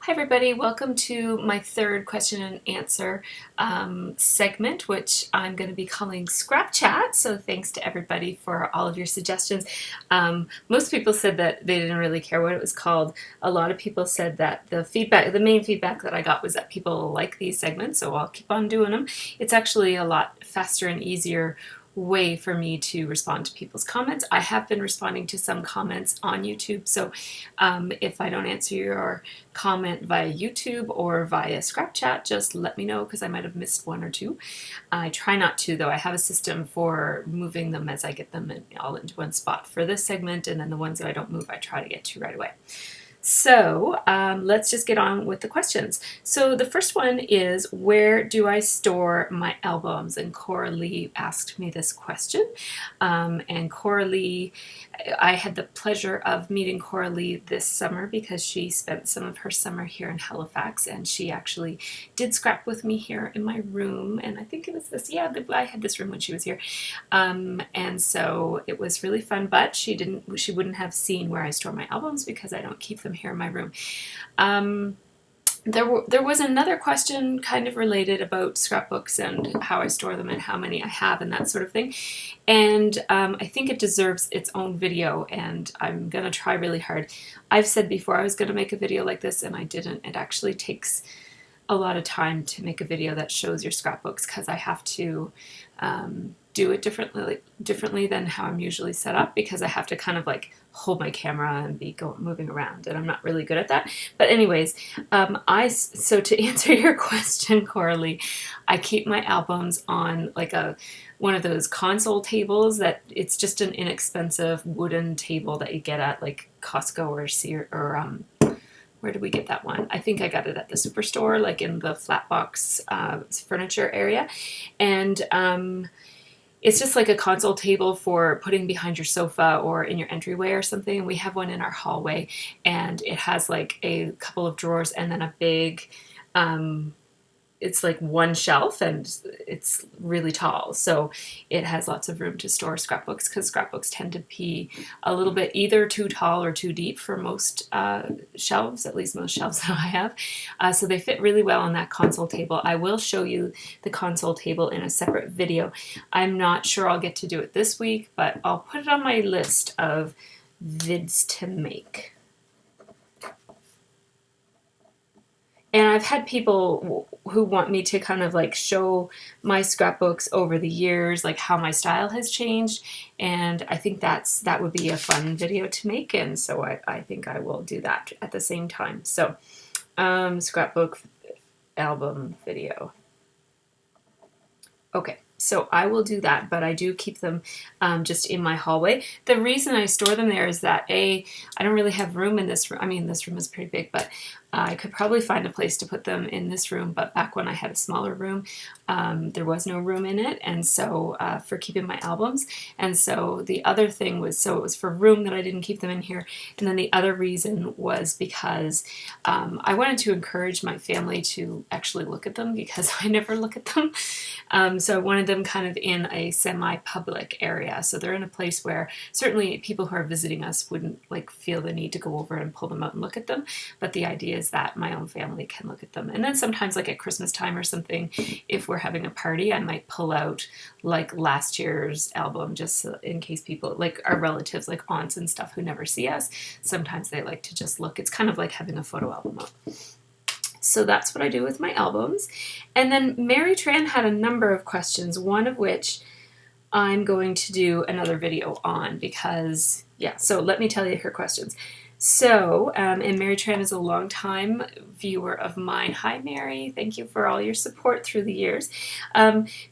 Hi everybody, welcome to my third question and answer segment, which I'm going to be calling Scrapchat. So thanks to everybody for all of your suggestions. Most people said that they didn't really care what it was called. A lot of people said that the main feedback that I got was that people like these segments, so I'll keep on doing them. It's actually a lot faster and easier way for me to respond to people's comments. I have been responding to some comments on YouTube, so if I don't answer your comment via YouTube or via Scrapchat, just let me know because I might have missed one or two. I try not to, though. I have a system for moving them as I get them all into one spot for this segment, and then the ones that I don't move I try to get to right away. So let's just get on with the questions. So the first one is, where do I store my albums? And Coralie asked me this question. And Coralie, I had the pleasure of meeting Coralie this summer because she spent some of her summer here in Halifax, and she actually did scrap with me here in my room. And I think it was this, yeah, I had this room when she was here. And so it was really fun, but she wouldn't have seen where I store my albums because I don't keep them here in my room. There was another question kind of related about scrapbooks and how I store them and how many I have and that sort of thing. And I think it deserves its own video, and I'm going to try really hard. I've said before I was going to make a video like this, and I didn't. It actually takes a lot of time to make a video that shows your scrapbooks because I have to do it differently than how I'm usually set up, because I have to kind of like hold my camera and be moving around, and I'm not really good at that. But anyways, so to answer your question, Coralie, I keep my albums on like one of those console tables that it's just an inexpensive wooden table that you get at like Costco or Sears or where did we get that one? I think I got it at the Superstore, like in the flat box furniture area. And it's just like a console table for putting behind your sofa or in your entryway or something. We have one in our hallway, and it has like a couple of drawers and then a big, it's like one shelf, and it's really tall. So it has lots of room to store scrapbooks, because scrapbooks tend to be a little bit either too tall or too deep for most shelves, at least most shelves that I have. So they fit really well on that console table. I will show you the console table in a separate video. I'm not sure I'll get to do it this week, but I'll put it on my list of vids to make. And I've had people who want me to kind of like show my scrapbooks over the years, like how my style has changed. And I think that would be a fun video to make. And so I think I will do that at the same time. So scrapbook album video. Okay. So I will do that, but I do keep them just in my hallway. The reason I store them there is that I don't really have room in this room. I mean, this room is pretty big, but I could probably find a place to put them in this room. But back when I had a smaller room, there was no room in it, and so for keeping my albums. And so the other thing was, so it was for room that I didn't keep them in here. And then the other reason was because I wanted to encourage my family to actually look at them, because I never look at them. So I wanted them kind of in a semi-public area. So they're in a place where certainly people who are visiting us wouldn't like feel the need to go over and pull them out and look at them. But the idea is that my own family can look at them. And then sometimes like at Christmas time or something, if we're having a party, I might pull out like last year's album, just in case people, like our relatives, like aunts and stuff who never see us, sometimes they like to just look. It's kind of like having a photo album up. So that's what I do with my albums. And then Mary Tran had a number of questions, one of which I'm going to do another video on because, yeah, so let me tell you her questions. So, and Mary Tran is a longtime viewer of mine. Hi, Mary. Thank you for all your support through the years.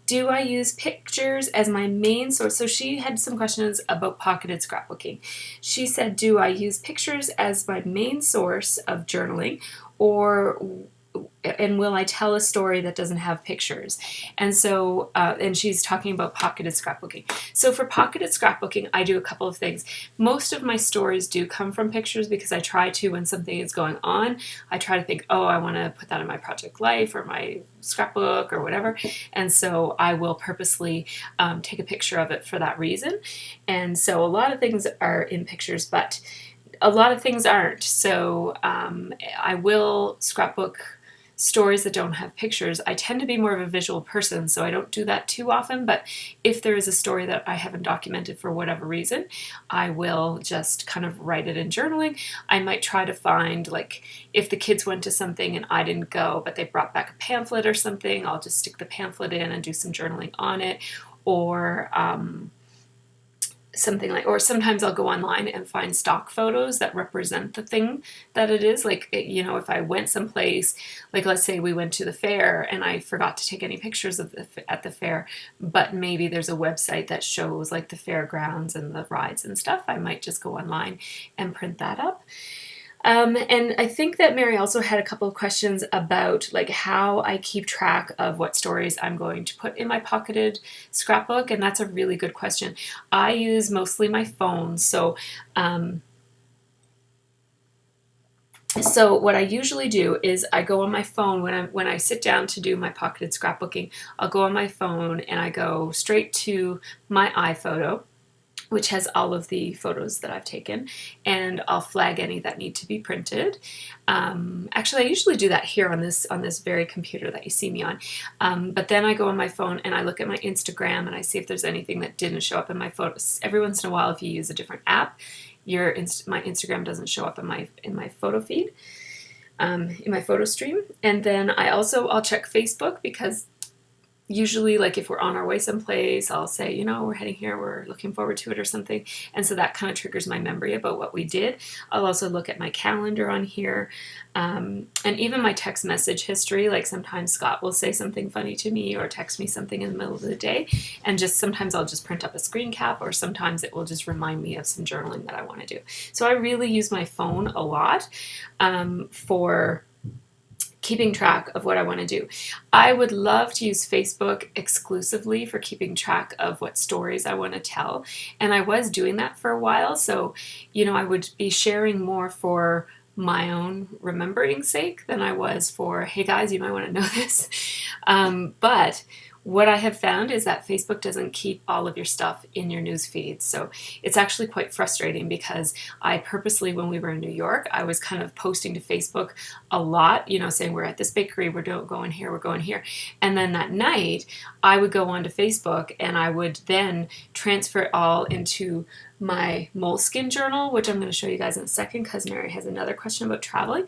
Do I use pictures as my main source? So she had some questions about pocketed scrapbooking. She said, do I use pictures as my main source of journaling, and will I tell a story that doesn't have pictures? And so, and she's talking about pocketed scrapbooking. So for pocketed scrapbooking, I do a couple of things. Most of my stories do come from pictures, because I try to, when something is going on, I try to think, oh, I want to put that in my project life or my scrapbook or whatever. And so I will purposely take a picture of it for that reason. And so a lot of things are in pictures, but a lot of things aren't. So I will scrapbook stories that don't have pictures. I tend to be more of a visual person, so I don't do that too often, but if there is a story that I haven't documented for whatever reason, I will just kind of write it in journaling. I might try to find, like, if the kids went to something and I didn't go, but they brought back a pamphlet or something, I'll just stick the pamphlet in and do some journaling on it, or something like, or sometimes I'll go online and find stock photos that represent the thing that it is. Like, you know, if I went someplace, like let's say we went to the fair and I forgot to take any pictures of at the fair, but maybe there's a website that shows like the fairgrounds and the rides and stuff, I might just go online and print that up. And I think that Mary also had a couple of questions about like how I keep track of what stories I'm going to put in my pocketed scrapbook, and that's a really good question. I use mostly my phone, so what I usually do is I go on my phone when I sit down to do my pocketed scrapbooking. I'll go on my phone and I go straight to my iPhoto, which has all of the photos that I've taken, and I'll flag any that need to be printed. Actually, I usually do that here on this very computer that you see me on. But then I go on my phone and I look at my Instagram and I see if there's anything that didn't show up in my photos. Every once in a while, if you use a different app, my Instagram doesn't show up in my photo feed, in my photo stream. And then I'll check Facebook, because usually, like if we're on our way someplace, I'll say, you know, we're heading here, we're looking forward to it or something. And so that kind of triggers my memory about what we did. I'll also look at my calendar on here, and even my text message history. Like sometimes Scott will say something funny to me or text me something in the middle of the day. And just sometimes I'll just print up a screen cap, or sometimes it will just remind me of some journaling that I want to do. So I really use my phone a lot for keeping track of what I want to do. I would love to use Facebook exclusively for keeping track of what stories I want to tell. And I was doing that for a while. So, you know, I would be sharing more for my own remembering sake than I was for, hey guys, you might want to know this. But what I have found is that Facebook doesn't keep all of your stuff in your news feed. So it's actually quite frustrating, because I purposely, when we were in New York, I was kind of posting to Facebook a lot, you know, saying we're at this bakery, we're going here, we're going here. And then that night I would go onto Facebook and I would then transfer it all into my Moleskine journal, which I'm going to show you guys in a second, because Mary has another question about traveling.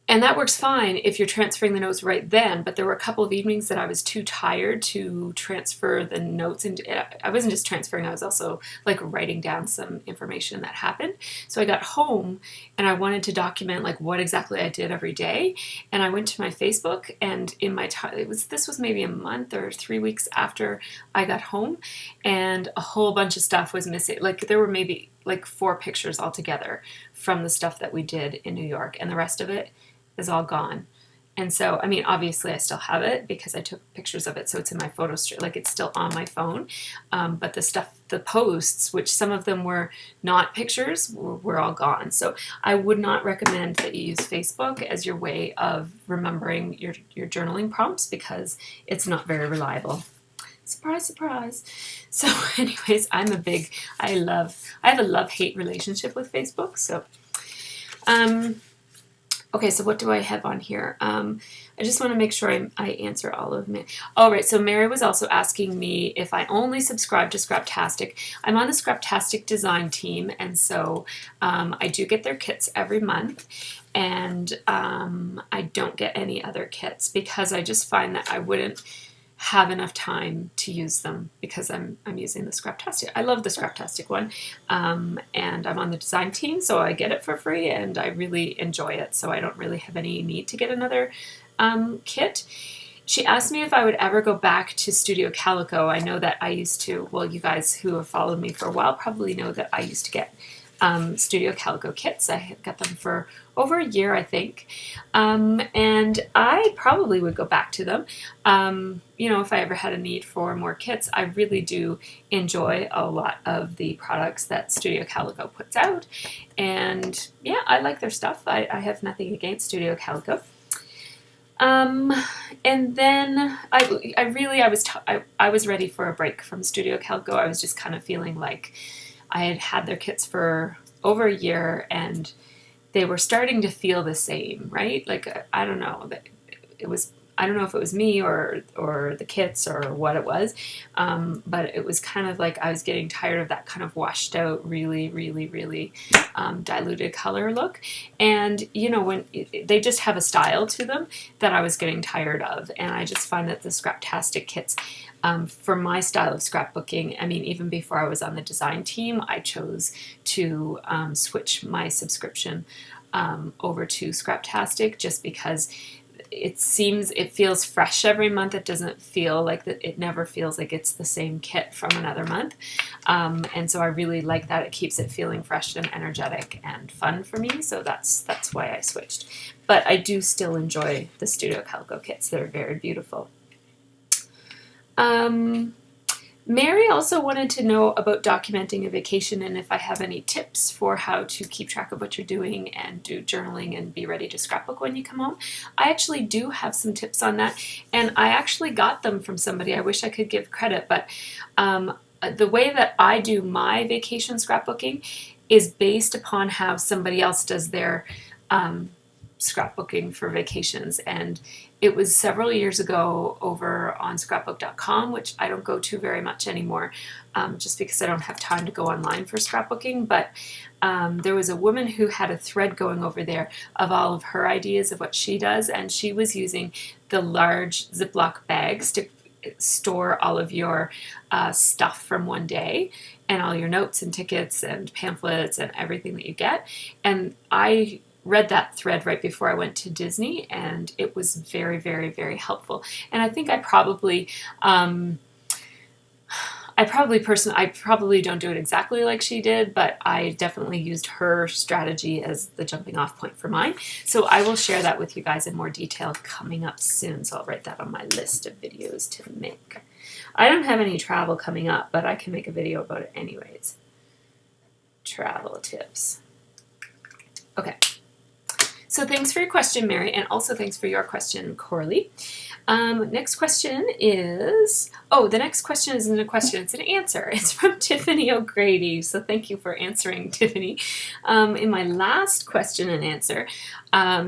And that works fine if you're transferring the notes right then, but there were a couple of evenings that I was too tired to transfer the notes. And I wasn't just transferring, I was also like writing down some information that happened. So I got home and I wanted to document like what exactly I did every day. And I went to my Facebook, and in my time, this was maybe a month or 3 weeks after I got home, and a whole bunch of stuff was missing. Like there were maybe like 4 pictures altogether from the stuff that we did in New York, and the rest of it is all gone. And so, I mean, obviously I still have it because I took pictures of it, so it's in my photo stream, like it's still on my phone. But the stuff, the posts, which some of them were not pictures, were all gone. So I would not recommend that you use Facebook as your way of remembering your journaling prompts, because it's not very reliable. Surprise, surprise. So anyways, I have a love-hate relationship with Facebook. So, okay, so what do I have on here? I just want to make sure I answer all of them. All right, so Mary was also asking me if I only subscribe to Scraptastic. I'm on the Scraptastic design team, and so I do get their kits every month, and I don't get any other kits because I just find that I wouldn't have enough time to use them because I'm using the Scraptastic. I love the Scraptastic one, and I'm on the design team, so I get it for free and I really enjoy it, so I don't really have any need to get another kit. She asked me if I would ever go back to Studio Calico. I know that I used to, well, you guys who have followed me for a while probably know that I used to get Studio Calico kits. I got them for over a year, I think, and I probably would go back to them. You know, if I ever had a need for more kits. I really do enjoy a lot of the products that Studio Calico puts out, and yeah, I like their stuff. I have nothing against Studio Calico. And then I was ready for a break from Studio Calico. I was just kind of feeling like I had had their kits for over a year, and they were starting to feel the same, right? Like, I don't know, it was, I don't know if it was me or the kits or what it was, but it was kind of like I was getting tired of that kind of washed out, really, really, really diluted color look. And, you know, when they just have a style to them that I was getting tired of. And I just find that the Scraptastic kits, for my style of scrapbooking, I mean, even before I was on the design team, I chose to switch my subscription over to Scraptastic just because it feels fresh every month. It doesn't feel like that. It never feels like it's the same kit from another month. And so I really like that. It keeps it feeling fresh and energetic and fun for me. So that's why I switched. But I do still enjoy the Studio Calico kits. They're very beautiful. Mary also wanted to know about documenting a vacation and if I have any tips for how to keep track of what you're doing and do journaling and be ready to scrapbook when you come home. I actually do have some tips on that, and I actually got them from somebody. I wish I could give credit, but the way that I do my vacation scrapbooking is based upon how somebody else does their scrapbooking for vacations. And it was several years ago over on scrapbook.com, which I don't go to very much anymore, just because I don't have time to go online for scrapbooking. But there was a woman who had a thread going over there of all of her ideas of what she does, and she was using the large Ziploc bags to store all of your stuff from one day, and all your notes and tickets and pamphlets and everything that you get. And I read that thread right before I went to Disney, and it was very, very, very helpful. And I think I probably don't do it exactly like she did, but I definitely used her strategy as the jumping off point for mine. So I will share that with you guys in more detail coming up soon. So I'll write that on my list of videos to make. I don't have any travel coming up, but I can make a video about it anyways. Travel tips. Okay. So thanks for your question, Mary, and also thanks for your question, Corley. Next question is, the next question isn't a question, it's an answer. It's from Tiffany O'Grady, so thank you for answering, Tiffany. In my last question and answer,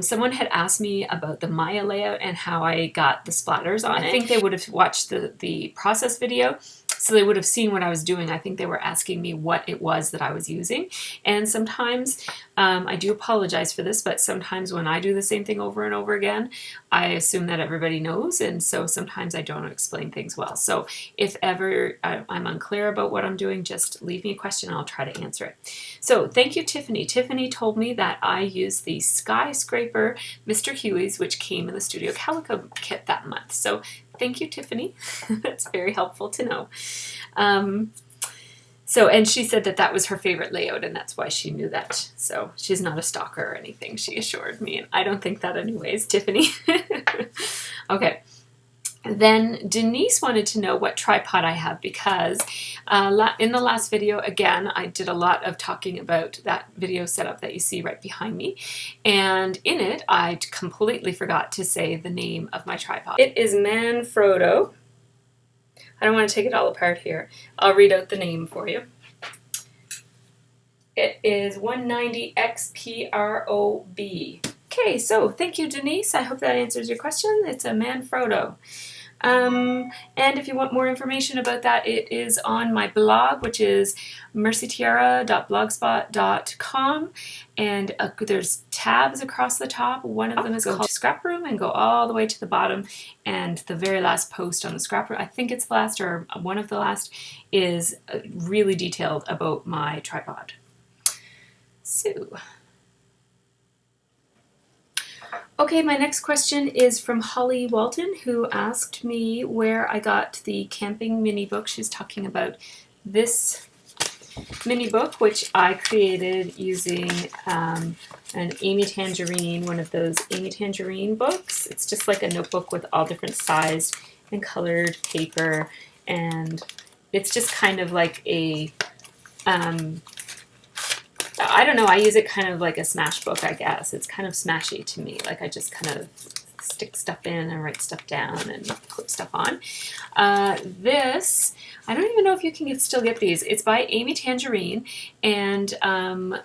someone had asked me about the Maya layout and how I got the splatters on it. I think they would have watched the process video, so they would have seen what I was doing. I think they were asking me what it was that I was using. And sometimes, I do apologize for this, but sometimes when I do the same thing over and over again, I assume that everybody knows, and so sometimes I don't explain things well. So if ever I'm unclear about what I'm doing, just leave me a question and I'll try to answer it. So thank you, Tiffany. Tiffany told me that I used the Skyscraper Mr. Huey's, which came in the Studio Calico kit that month. So thank you, Tiffany. That's very helpful to know. And she said that that was her favorite layout, and that's why she knew that. So she's not a stalker or anything, she assured me, and I don't think that anyways, Tiffany. Okay. Then Denise wanted to know what tripod I have, because in the last video, again, I did a lot of talking about that video setup that you see right behind me. And in it, I completely forgot to say the name of my tripod. It is Manfrotto. I don't want to take it all apart here. I'll read out the name for you. It is 190 XPROB. Okay, so thank you, Denise. I hope that answers your question. It's a Manfrotto. And if you want more information about that, it is on my blog, which is mercytiara.blogspot.com, and there's tabs across the top. One of them is called Scrap Room, and go all the way to the bottom, and the very last post on the Scrap Room, I think it's the last or one of the last, is really detailed about my tripod. So okay, my next question is from Holly Walton, who asked me where I got the camping mini book. She's talking about this mini book, which I created using an Amy Tangerine, one of those Amy Tangerine books. It's just like a notebook with all different sized and colored paper, and it's just kind of like a I don't know, I use it kind of like a smash book, I guess. It's kind of smashy to me. Like, I just kind of stick stuff in and write stuff down and clip stuff on. This, I don't even know if you can still get these. It's by Amy Tangerine, and I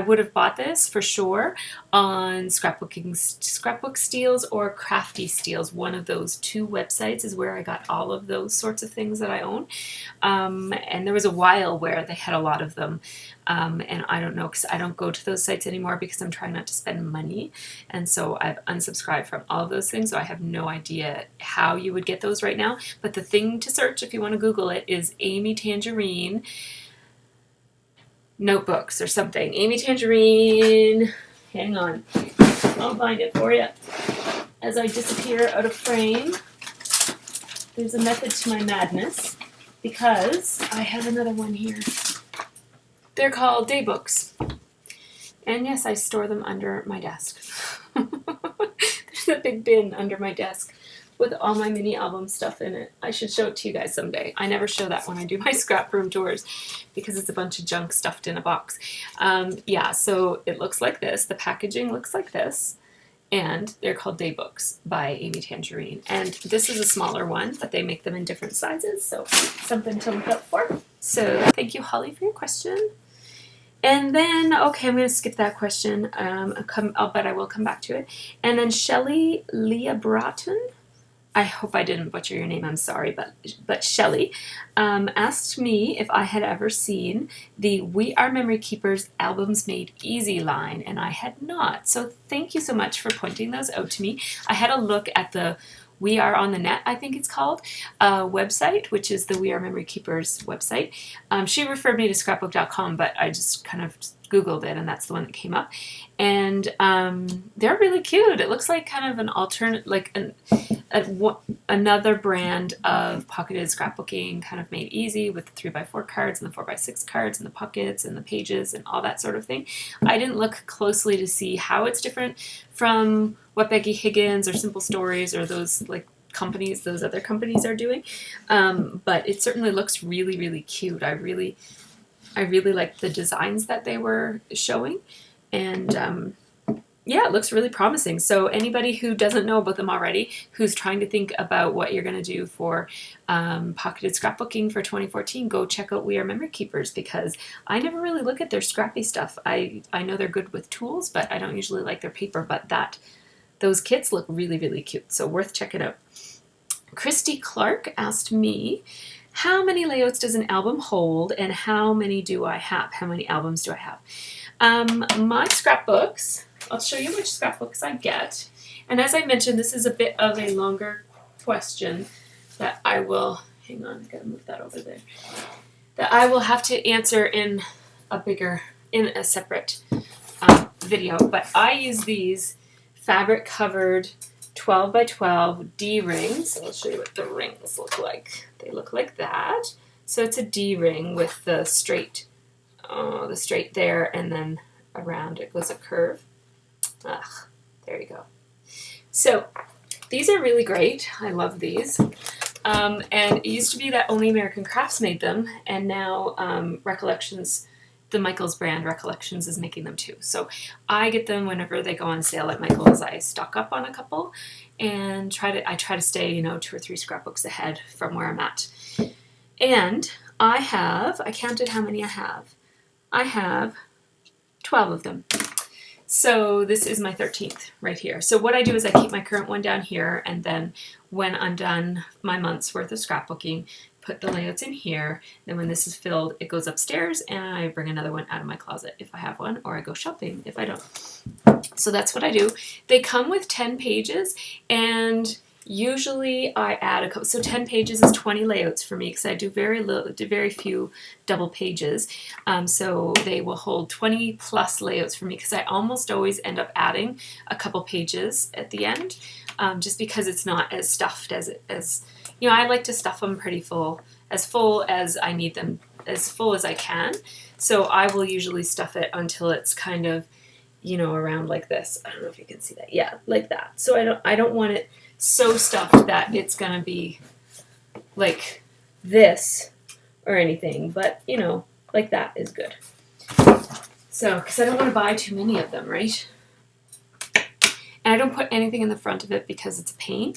would have bought this for sure on Scrapbook Steals or Crafty Steals. One of those two websites is where I got all of those sorts of things that I own. And there was a while where they had a lot of them. And I don't know, because I don't go to those sites anymore because I'm trying not to spend money. And so I've unsubscribed from all of those things, so I have no idea how you would get those right now. But the thing to search if you want to Google it is Amy Tangerine notebooks or something. Amy Tangerine, hang on, I'll find it for you as I disappear out of frame. There's a method to my madness because I have another one here. They're called day books. And yes, I store them under my desk. There's a big bin under my desk with all my mini album stuff in it. I should show it to you guys someday. I never show that when I do my scrap room tours because it's a bunch of junk stuffed in a box. Yeah, so it looks like this. The packaging looks like this. And they're called Day Books by Amy Tangerine. And this is a smaller one, but they make them in different sizes, so something to look out for. So thank you, Holly, for your question. And then, okay, I'm going to skip that question, but I will come back to it. And then Shelley Leah Broughton, I hope I didn't butcher your name, I'm sorry, but Shelley asked me if I had ever seen the We Are Memory Keepers Albums Made Easy line, and I had not. So thank you so much for pointing those out to me. I had a look at the We Are on the Net, I think it's called, website, which is the We Are Memory Keepers website. She referred me to scrapbook.com, but I just kind of Googled it, and that's the one that came up. And they're really cute. It looks like kind of an alternate, like another brand of pocketed scrapbooking, kind of made easy with the 3x4 cards and the 4x6 cards and the pockets and the pages and all that sort of thing. I didn't look closely to see how it's different from what Becky Higgins or Simple Stories or those like companies, those other companies are doing. But it certainly looks really, really cute. I really like the designs that they were showing, and yeah, it looks really promising. So anybody who doesn't know about them already, who's trying to think about what you're going to do for pocketed scrapbooking for 2014, go check out We Are Memory Keepers, because I never really look at their scrappy stuff. I know they're good with tools, but I don't usually like their paper, but those kits look really, really cute, so worth checking out. Christy Clark asked me, how many layouts does an album hold, and how many do I have? How many albums do I have? My scrapbooks, I'll show you which scrapbooks I get. And as I mentioned, this is a bit of a longer question that I will, hang on, I gotta move that over there, that I will have to answer in a separate video. But I use these fabric covered 12 by 12 D rings. So I'll show you what the rings look like. They look like that. So it's a D ring with the straight there, and then around it goes a curve. There you go. So these are really great. I love these. And it used to be that only American Crafts made them, and now Recollections, the Michaels brand Recollections, is making them too. So I get them whenever they go on sale at Michaels. I stock up on a couple and I try to stay, 2 or 3 scrapbooks ahead from where I'm at. And I counted how many I have. I have 12 of them. So this is my 13th right here. So what I do is I keep my current one down here, and then when I'm done my month's worth of scrapbooking, put the layouts in here. Then when this is filled, it goes upstairs, and I bring another one out of my closet if I have one, or I go shopping if I don't. So that's what I do. They come with 10 pages, and usually I add a couple. So 10 pages is 20 layouts for me, because I do very few double pages. So they will hold 20 plus layouts for me, because I almost always end up adding a couple pages at the end, just because it's not as stuffed as I like to stuff them pretty full as I need them, as full as I can. So I will usually stuff it until it's kind of, around like this. I don't know if you can see that. Yeah, like that. So I don't want it so stuffed that it's gonna be like this or anything, but like that is good. So, because I don't want to buy too many of them, right? And I don't put anything in the front of it because it's a pain.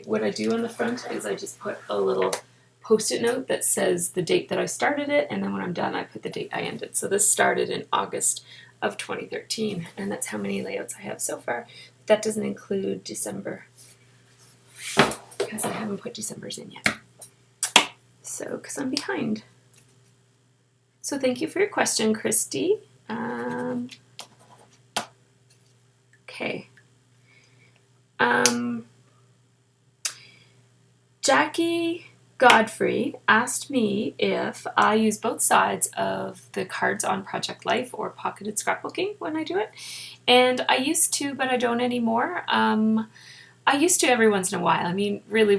What I do on the front is I just put a little Post-it note that says the date that I started it, and then when I'm done I put the date I ended. So this started in August of 2013, and that's how many layouts I have so far. That doesn't include December, because I haven't put December's in yet. So, because I'm behind. So thank you for your question, Christy. Okay. Jackie Godfrey asked me if I use both sides of the cards on Project Life or pocketed scrapbooking when I do it. And I used to, but I don't anymore. I used to every once in a while. I mean, really,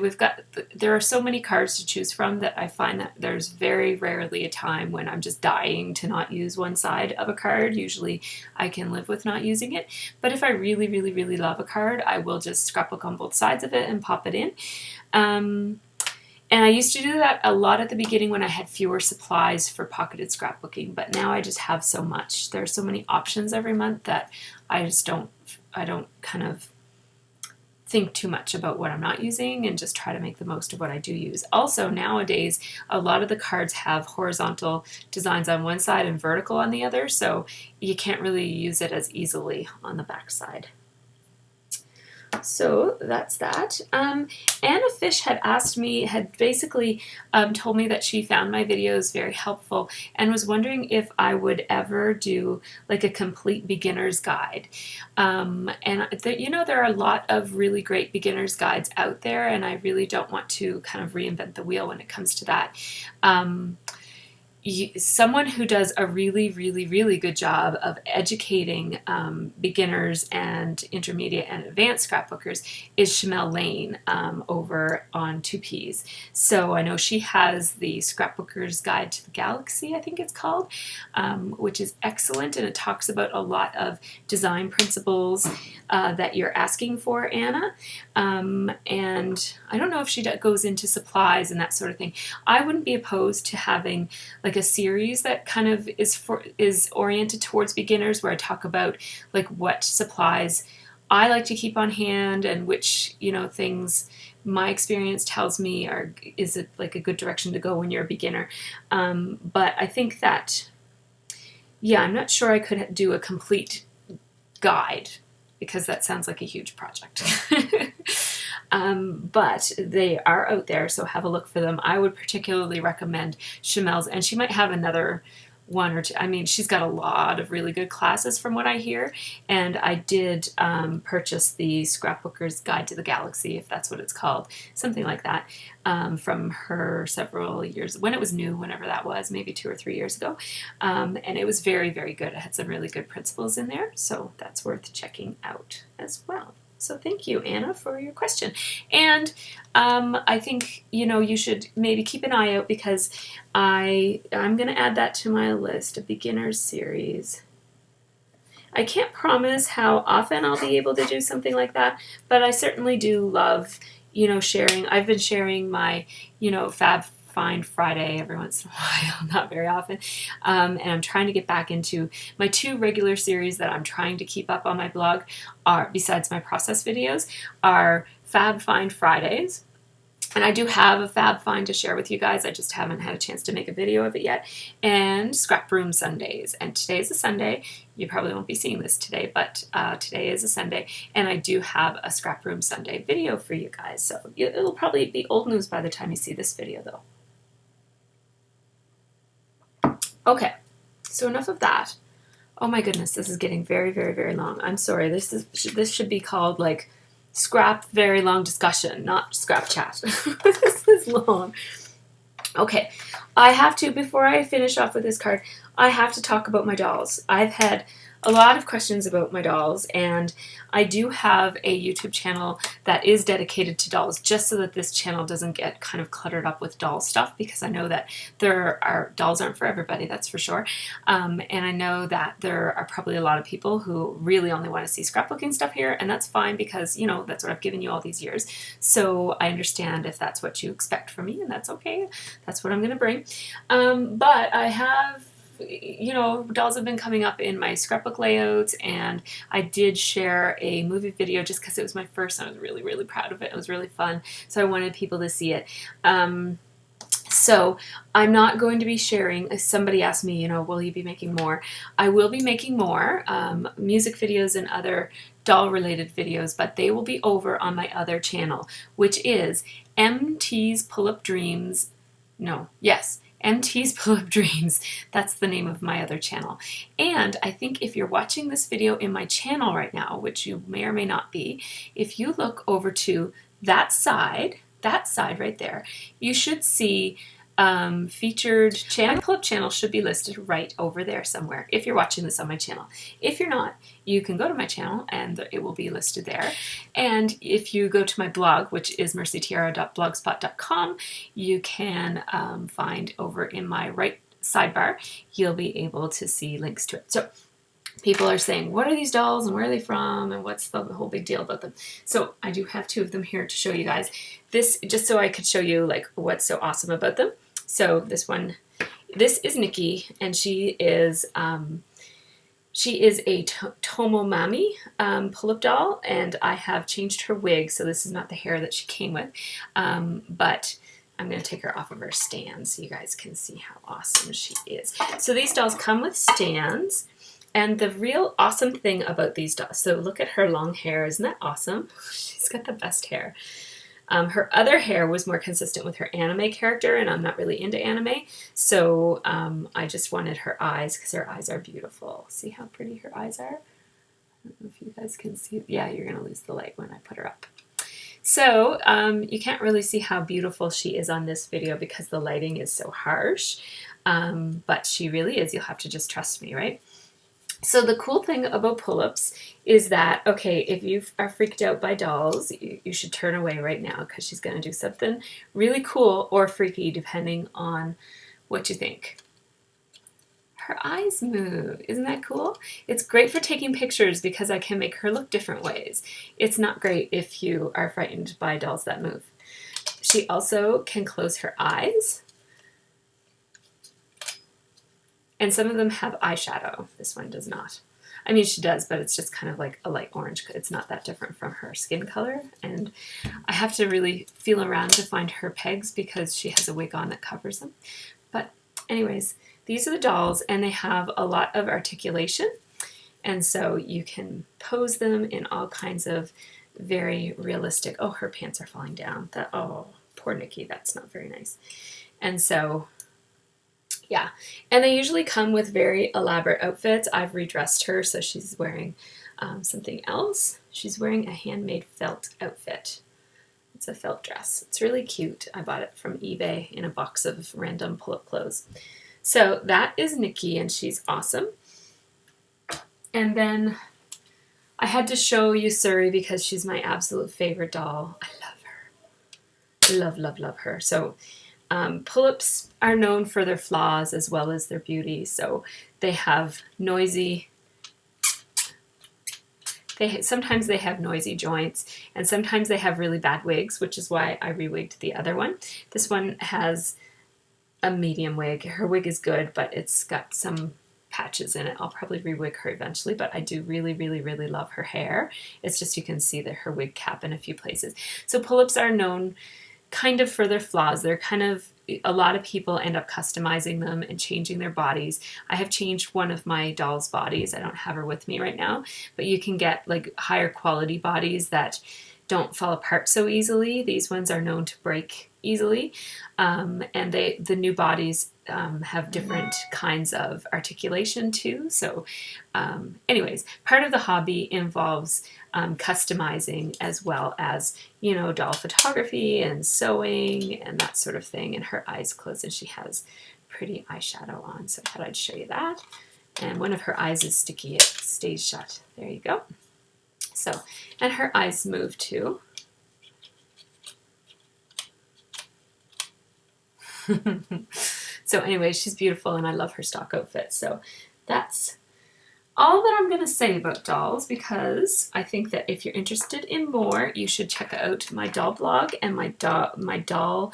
there are so many cards to choose from that I find that there's very rarely a time when I'm just dying to not use one side of a card. Usually I can live with not using it. But if I really, really, really love a card, I will just scrapbook on both sides of it and pop it in. And I used to do that a lot at the beginning when I had fewer supplies for pocketed scrapbooking, but now I just have so much. There are so many options every month that I don't kind of think too much about what I'm not using and just try to make the most of what I do use. Also, nowadays, a lot of the cards have horizontal designs on one side and vertical on the other, so you can't really use it as easily on the back side. So that's that. Anna Fish had basically told me that she found my videos very helpful and was wondering if I would ever do like a complete beginner's guide. There are a lot of really great beginner's guides out there, and I really don't want to kind of reinvent the wheel when it comes to that. Someone who does a really, really, really good job of educating beginners and intermediate and advanced scrapbookers is Shamel Lane over on 2Ps. So I know she has the Scrapbooker's Guide to the Galaxy, I think it's called, which is excellent, and it talks about a lot of design principles that you're asking for, Anna. And I don't know if she goes into supplies and that sort of thing. I wouldn't be opposed to having like a series that kind of is oriented towards beginners, where I talk about like what supplies I like to keep on hand and which things my experience tells me is it like a good direction to go when you're a beginner. But I think that I'm not sure I could do a complete guide because that sounds like a huge project. But they are out there, so have a look for them. I would particularly recommend Shamel's, and she might have another one or two. I mean, she's got a lot of really good classes from what I hear, and I did purchase the Scrapbooker's Guide to the Galaxy, if that's what it's called, something like that, from her several years, when it was new, whenever that was, maybe 2 or 3 years ago, and it was very, very good. It had some really good principles in there, so that's worth checking out as well. So thank you, Anna, for your question. And I think, you should maybe keep an eye out, because I'm going to add that to my list, a beginner's series. I can't promise how often I'll be able to do something like that, but I certainly do love, sharing. I've been sharing my, Fab Find Friday every once in a while, not very often, and I'm trying to get back into my 2 regular series that I'm trying to keep up on my blog, besides my process videos, are Fab Find Fridays, and I do have a Fab Find to share with you guys, I just haven't had a chance to make a video of it yet, and Scrap Room Sundays, and today is a Sunday. You probably won't be seeing this today, but today is a Sunday, and I do have a Scrap Room Sunday video for you guys, so it'll probably be old news by the time you see this video, though. Okay, so enough of that. Oh my goodness, this is getting very, very, very long. I'm sorry. This should be called like Scrap Very Long Discussion, not Scrapchat. This is long. Okay, I have to, before I finish off with this card, I have to talk about my dolls. I've had a lot of questions about my dolls, and I do have a YouTube channel that is dedicated to dolls, just so that this channel doesn't get kind of cluttered up with doll stuff, because I know that dolls aren't for everybody, that's for sure. And I know that there are probably a lot of people who really only want to see scrapbooking stuff here, and that's fine, because, that's what I've given you all these years. So I understand if that's what you expect from me, and that's okay. That's what I'm going to bring. But I have you know, dolls have been coming up in my scrapbook layouts, and I did share a movie video just because it was my first and I was really, really proud of it. It was really fun, so I wanted people to see it. So I'm not going to be sharing, somebody asked me, you know, will you be making more? I will be making more music videos and other doll related videos, but they will be over on my other channel, which is MT's Pullip Dreams. No, yes, MT's Pullip Dreams. That's the name of my other channel. And I think if you're watching this video in my channel right now, which you may or may not be, if you look over to that side right there, you should see featured channel. My Pullip channel should be listed right over there somewhere if you're watching this on my channel. If you're not, you can go to my channel and it will be listed there. And if you go to my blog, which is mercytiara.blogspot.com, you can find over in my right sidebar, you'll be able to see links to it. So people are saying, what are these dolls and where are they from and what's the whole big deal about them? So I do have two of them here to show you guys. This, just so I could show you like what's so awesome about them. So this is Nikki, and she is a Tomomami Pullip doll, and I have changed her wig, so this is not the hair that she came with, but I'm going to take her off of her stand so you guys can see how awesome she is. So these dolls come with stands. And the real awesome thing about these dolls, so look at her long hair, isn't that awesome? She's got the best hair. Her other hair was more consistent with her anime character, and I'm not really into anime, so I just wanted her eyes, because her eyes are beautiful. See how pretty her eyes are? I don't know if you guys can see. Yeah, you're going to lose the light when I put her up. So you can't really see how beautiful she is on this video because the lighting is so harsh, but she really is. You'll have to just trust me, right? So the cool thing about Pullips is that, okay, if you are freaked out by dolls, you should turn away right now because she's going to do something really cool or freaky depending on what you think. Her eyes move. Isn't that cool? It's great for taking pictures because I can make her look different ways. It's not great if you are frightened by dolls that move. She also can close her eyes. And some of them have eyeshadow. This one does not. I mean, she does, but it's just kind of like a light orange. It's not that different from her skin color. And I have to really feel around to find her pegs because she has a wig on that covers them. But anyways, these are the dolls, and they have a lot of articulation. And so you can pose them in all kinds of very realistic... Oh, her pants are falling down. Oh, poor Nikki. That's not very nice. And so... yeah, and they usually come with very elaborate outfits. I've redressed her, so she's wearing something else. She's wearing a handmade felt outfit. It's a felt dress. It's really cute. I bought it from eBay in a box of random pull-up clothes. So that is Nikki, and she's awesome. And then I had to show you Suri because she's my absolute favorite doll. I love her. Love, love, love her. So... Pullips are known for their flaws as well as their beauty, so they have noisy, sometimes they have noisy joints, and sometimes they have really bad wigs, which is why I rewigged the other one. This one has a medium wig. Her wig is good, but it's got some patches in it. I'll probably rewig her eventually, but I do really, really, really love her hair. It's just you can see that her wig cap in a few places. So Pullips are known kind of for their flaws. They're kind of, a lot of people end up customizing them and changing their bodies. I have changed one of my doll's bodies. I don't have her with me right now, but you can get like higher quality bodies that don't fall apart so easily. These ones are known to break easily, and the new bodies have different kinds of articulation too. So anyways, part of the hobby involves customizing as well as, you know, doll photography and sewing and that sort of thing. And her eyes closed and she has pretty eyeshadow on, so I thought I'd show you that. And one of her eyes is sticky. It stays shut. There you go. So, and her eyes move too. So anyway, she's beautiful and I love her stock outfit. So that's all that I'm going to say about dolls, because I think that if you're interested in more, you should check out my doll blog and my doll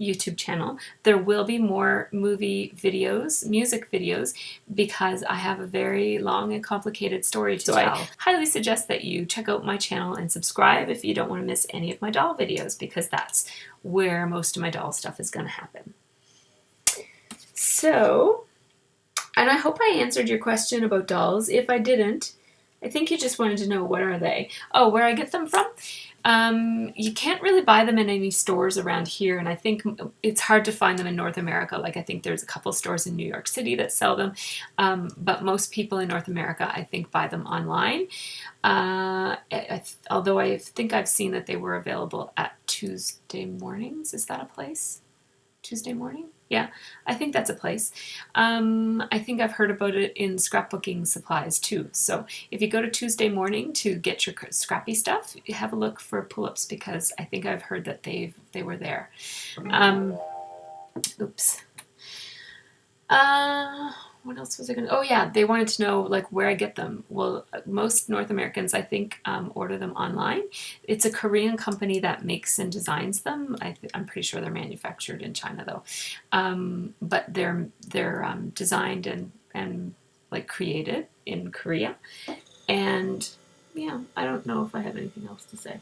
YouTube channel. There will be more movie videos, music videos, because I have a very long and complicated story to tell. I highly suggest that you check out my channel and subscribe if you don't want to miss any of my doll videos, because that's where most of my doll stuff is going to happen. So, and I hope I answered your question about dolls. If I didn't, I think you just wanted to know what are they. Oh, where I get them from? You can't really buy them in any stores around here, and I think it's hard to find them in North America. Like, I think there's a couple stores in New York City that sell them, but most people in North America, I think, buy them online. Although I think I've seen that they were available at Tuesday Mornings. Is that a place? Tuesday Morning? Yeah, I think that's a place. I think I've heard about it in scrapbooking supplies too. So if you go to Tuesday Morning to get your scrappy stuff, you have a look for Pullips, because I think I've heard that they were there. Oops. What else was I going to... Oh, yeah, they wanted to know, like, where I get them. Well, most North Americans, I think, order them online. It's a Korean company that makes and designs them. I'm pretty sure they're manufactured in China, though. But they're designed and like, created in Korea. And, yeah, I don't know if I have anything else to say.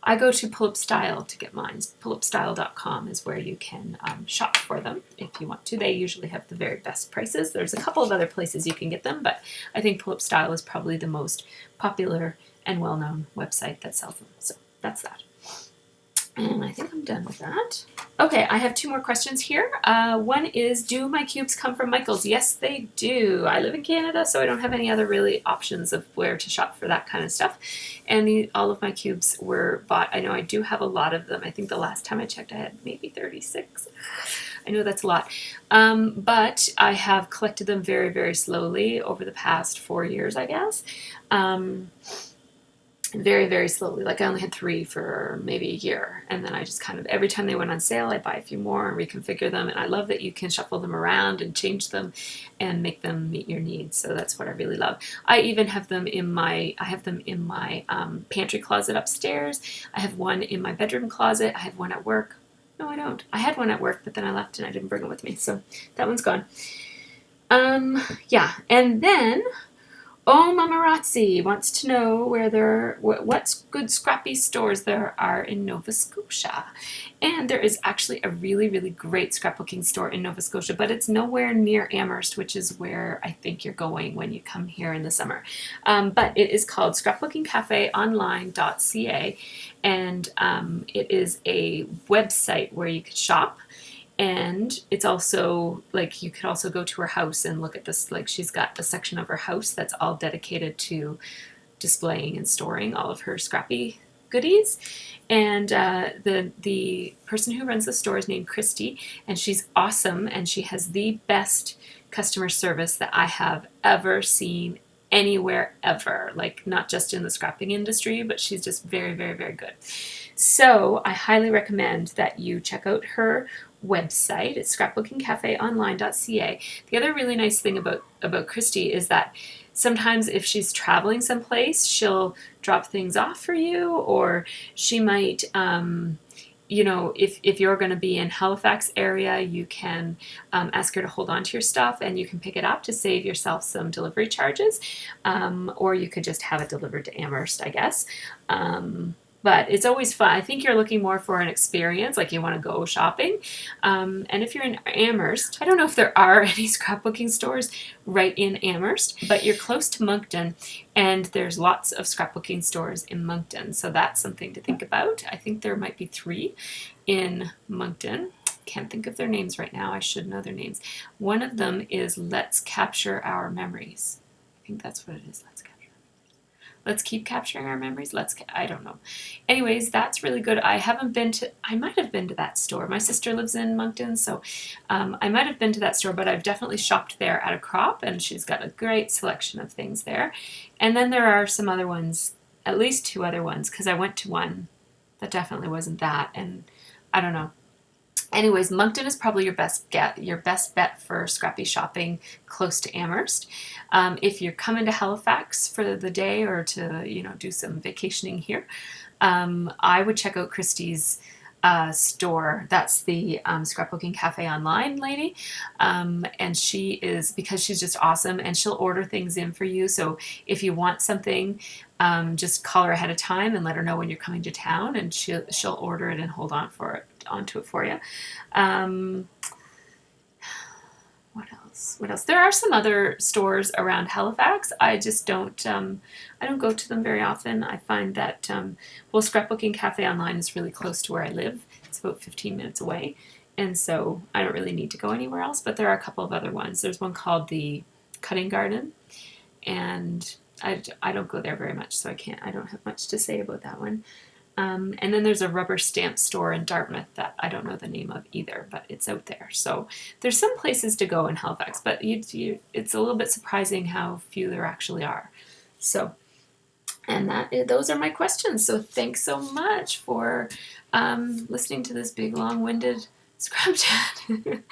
I go to Pullip Style to get mine. Pullipstyle.com is where you can shop for them if you want to. They usually have the very best prices. There's a couple of other places you can get them, but I think Pullip Style is probably the most popular and well-known website that sells them. So that's that. And I think I'm done with that. Okay, I have 2 more questions here. One is, do my cubes come from Michael's? Yes, they do. I live in Canada, so I don't have any other really options of where to shop for that kind of stuff. And all of my cubes were bought. I know I do have a lot of them. I think the last time I checked, I had maybe 36. I know that's a lot. But I have collected them very, very slowly over the past 4 years, I guess. Very, very slowly. Like, I only had 3 for maybe a year, and then I just kind of, every time they went on sale, I'd buy a few more and reconfigure them. And I love that you can shuffle them around and change them and make them meet your needs. So that's what I really love. I even have them in my pantry closet upstairs. I have one in my bedroom closet. I have one at work. No, I don't. I had one at work, but then I left and I didn't bring it with me, so that one's gone. Yeah, and then Oh, Mamarazzi wants to know what good scrappy stores there are in Nova Scotia. And there is actually a really, really great scrapbooking store in Nova Scotia, but it's nowhere near Amherst, which is where I think you're going when you come here in the summer. But it is called scrapbookingcafeonline.ca, and it is a website where you could shop. And it's also, like, you could also go to her house and look at this. Like, she's got a section of her house that's all dedicated to displaying and storing all of her scrappy goodies. And the person who runs the store is named Christy, and she's awesome, and she has the best customer service that I have ever seen anywhere ever. Like, not just in the scrapping industry, but she's just very, very, very good. So I highly recommend that you check out her website. It's scrapbookingcafeonline.ca. The other really nice thing about Christy is that sometimes if she's traveling someplace, she'll drop things off for you, or she might, if you're going to be in Halifax area, you can ask her to hold on to your stuff and you can pick it up to save yourself some delivery charges, or you could just have it delivered to Amherst, I guess. But it's always fun. I think you're looking more for an experience, like you want to go shopping. And if you're in Amherst, I don't know if there are any scrapbooking stores right in Amherst, but you're close to Moncton, and there's lots of scrapbooking stores in Moncton. So that's something to think about. I think there might be 3 in Moncton. Can't think of their names right now. I should know their names. One of them is Let's Capture Our Memories. I think that's what it is. Let's keep capturing our memories. I don't know. Anyways, that's really good. I might have been to that store. My sister lives in Moncton, so I might have been to that store, but I've definitely shopped there at a crop, and she's got a great selection of things there. And then there are some other ones, at least 2 other ones, because I went to one that definitely wasn't that, and I don't know. Anyways, Moncton is probably your best bet for scrappy shopping close to Amherst. If you're coming to Halifax for the day or to do some vacationing here, I would check out Christie's store. That's the Scrapbooking Cafe Online lady. And she is, because she's just awesome, and she'll order things in for you. So if you want something, just call her ahead of time and let her know when you're coming to town, and she'll order it and hold onto it for you. What else? What else? There are some other stores around Halifax. I just don't. I don't go to them very often. I find that well, Scrapbooking Cafe Online is really close to where I live. It's about 15 minutes away, and so I don't really need to go anywhere else. But there are a couple of other ones. There's one called the Cutting Garden, and I don't go there very much, so I don't have much to say about that one. And then there's a rubber stamp store in Dartmouth that I don't know the name of either, but it's out there. So there's some places to go in Halifax, but it's a little bit surprising how few there actually are. So, and those are my questions. So thanks so much for listening to this big, long-winded Scrapchat.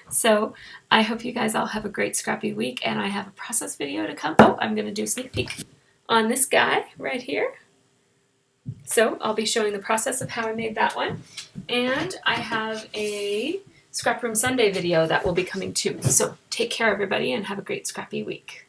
So I hope you guys all have a great scrappy week, and I have a process video to come. Oh, I'm going to do a sneak peek on this guy right here. So I'll be showing the process of how I made that one. And I have a Scrap Room Sunday video that will be coming too. So take care, everybody, and have a great scrappy week.